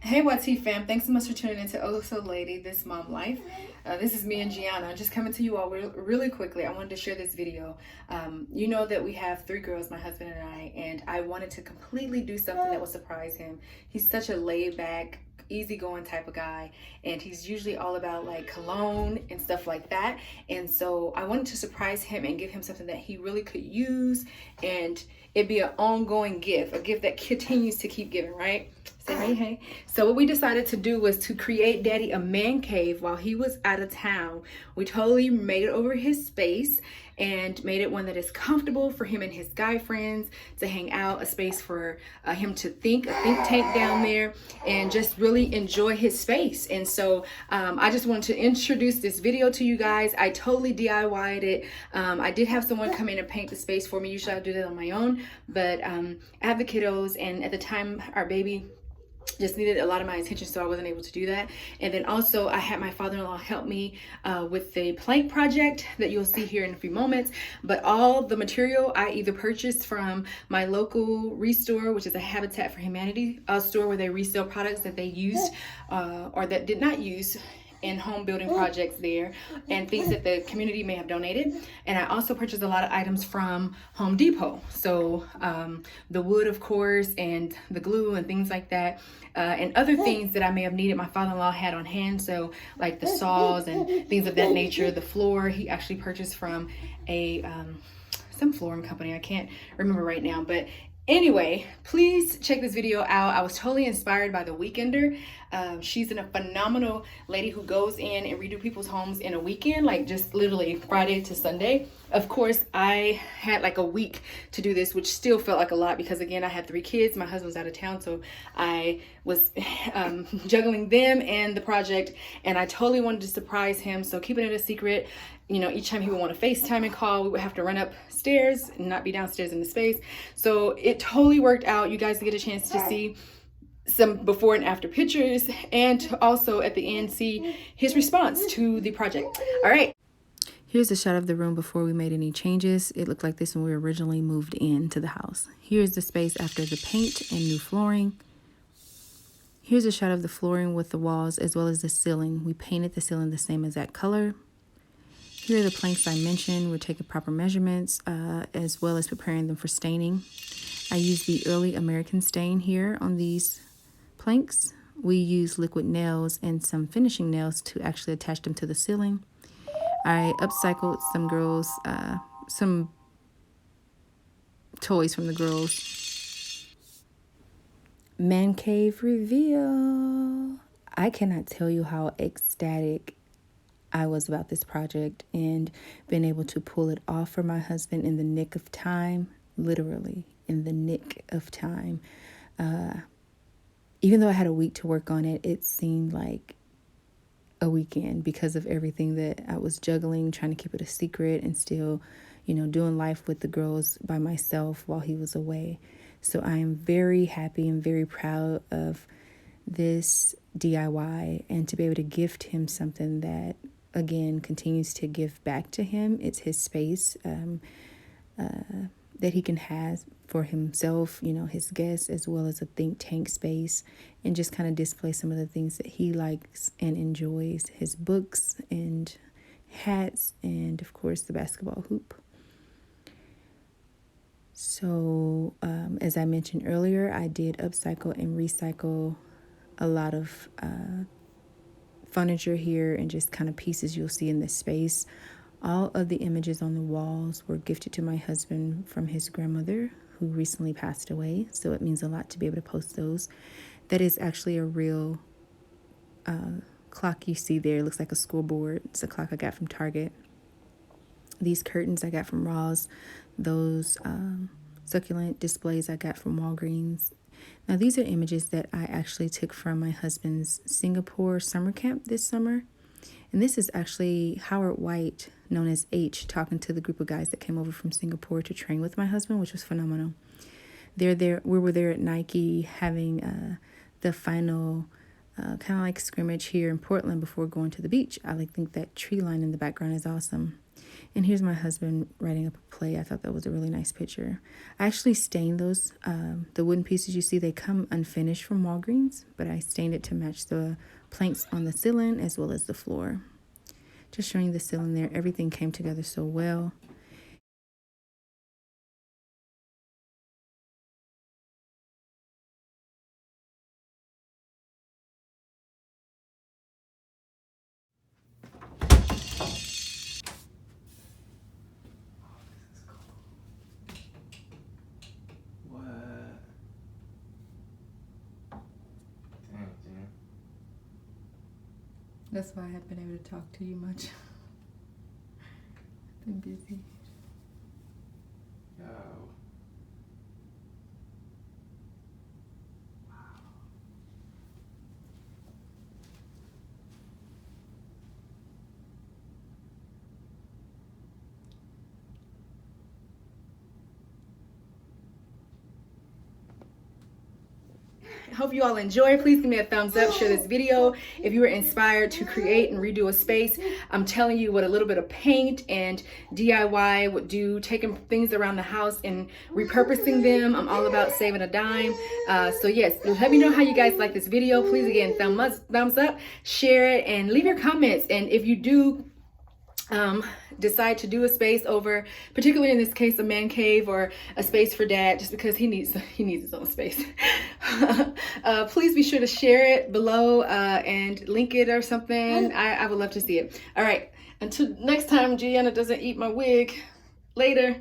Hey YT fam, thanks so much for tuning into OSL Lady, This Mom Life. This is me and Gianna. Just coming to you all really quickly. I wanted to share this video. You know that we have 3 girls, my husband and I wanted to completely do something that would surprise him. He's such a laid back, easygoing type of guy, and he's usually all about like cologne and stuff like that. And so I wanted to surprise him and give him something that he really could use, and it'd be an ongoing gift, a gift that continues to keep giving, right? Say hey. So what we decided to do was to create Daddy a man cave while he was out of town. We totally made it over his space and made it one that is comfortable for him and his guy friends to hang out, a space for him to think, a think tank down there, and just really enjoy his space. And so I just wanted to introduce this video to you guys. I totally DIY'd it. I did have someone come in and paint the space for me. Usually I do that on my own, but I have the kiddos, and at the time our baby just needed a lot of my attention, so I wasn't able to do that. And then also I had my father-in-law help me with the plank project that you'll see here in a few moments. But all the material I either purchased from my local restore, which is a Habitat for Humanity store where they resell products that they used or that did not use in home building projects there, and things that the community may have donated. And I also purchased a lot of items from Home Depot. So the wood, of course, and the glue and things like that, and other things that I may have needed my father-in-law had on hand. So like the saws and things of that nature. The floor he actually purchased from a some flooring company. I can't remember right now, but anyway, please check this video out. I was totally inspired by The Weekender. She's a phenomenal lady who goes in and redo people's homes in a weekend, like just literally Friday to Sunday. Of course, I had like a week to do this, which still felt like a lot because again, I had 3 kids. My husband's out of town, so I was juggling them and the project, and I totally wanted to surprise him. So keeping it a secret, you know, each time he would want to FaceTime and call, we would have to run upstairs and not be downstairs in the space. So it totally worked out. You guys get a chance to see some before and after pictures, and also at the end see his response to the project. All right. Here's a shot of the room before we made any changes. It looked like this when we originally moved into the house. Here's the space after the paint and new flooring. Here's a shot of the flooring with the walls as well as the ceiling. We painted the ceiling the same as that color. Here are the planks I mentioned. We're taking proper measurements as well as preparing them for staining. I used the early American stain here on these planks. We use liquid nails and some finishing nails to actually attach them to the ceiling. I upcycled some girls, some toys from the girls. Man cave reveal. I cannot tell you how ecstatic I was about this project and being able to pull it off for my husband in the nick of time, literally in the nick of time. Even though I had a week to work on it, it seemed like a weekend because of everything that I was juggling, trying to keep it a secret and still, you know, doing life with the girls by myself while he was away. So I am very happy and very proud of this DIY and to be able to gift him something that, again, continues to give back to him. It's his space that he can have for himself, you know, his guests, as well as a think tank space, and just kind of display some of the things that he likes and enjoys, his books and hats, and of course the basketball hoop. So as I mentioned earlier, I did upcycle and recycle a lot of furniture here and just kind of pieces you'll see in this space. All of the images on the walls were gifted to my husband from his grandmother, who recently passed away. So it means a lot to be able to post those. That is actually a real clock you see there. It looks like a scoreboard. It's a clock I got from Target. These curtains I got from Ross. Those succulent displays I got from Walgreens. Now these are images that I actually took from my husband's Singapore summer camp this summer. And this is actually Howard White, known as H, talking to the group of guys that came over from Singapore to train with my husband, which was phenomenal. We were there at Nike having the final kind of like scrimmage here in Portland before going to the beach. I think that tree line in the background is awesome. And here's my husband writing up a play. I thought that was a really nice picture. I actually stained those, the wooden pieces you see, they come unfinished from Walgreens, but I stained it to match the planks on the ceiling as well as the floor. Just showing the ceiling there, everything came together so well. That's why I haven't been able to talk to you much. I've been busy. Yo. Hope you all enjoy. Please give me a thumbs up, share this video if you were inspired to create and redo a space. I'm telling you what a little bit of paint and DIY would do, taking things around the house and repurposing them. I'm all about saving a dime. So yes, let me know how you guys like this video. Please, again, thumbs up, share it, and leave your comments. And if you do decide to do a space over, particularly in this case, a man cave or a space for dad, just because he needs his own space. Please be sure to share it below and link it or something. I would love to see it. All right, until next time, Gianna doesn't eat my wig. Later.